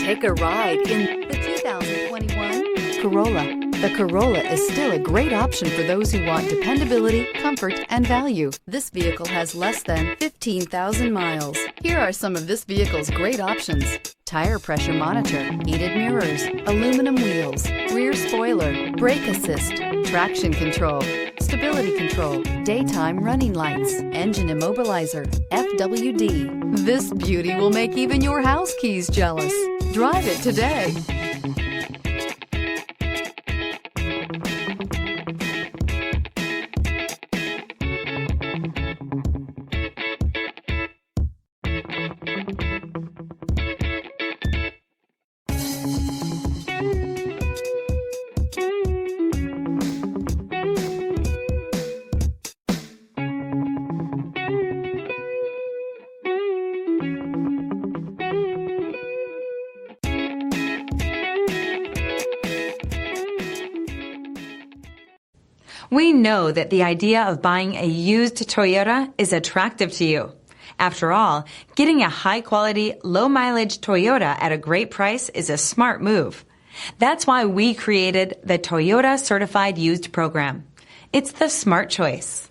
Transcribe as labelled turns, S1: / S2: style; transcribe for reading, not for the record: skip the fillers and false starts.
S1: Take a ride in the 2021 Corolla. The Corolla is still a great option for those who want dependability, comfort, and value. This vehicle has less than 15,000 miles. Here are some of this vehicle's great options: tire pressure monitor, heated mirrors, aluminum wheels, rear spoiler, brake assist, traction control, stability control, daytime running lights, engine immobilizer, FWD. This beauty will make even your house keys jealous. Drive it today.
S2: We know that the idea of buying a used Toyota is attractive to you. After all, getting a high-quality, low-mileage Toyota at a great price is a smart move. That's why we created the Toyota Certified Used Program. It's the smart choice.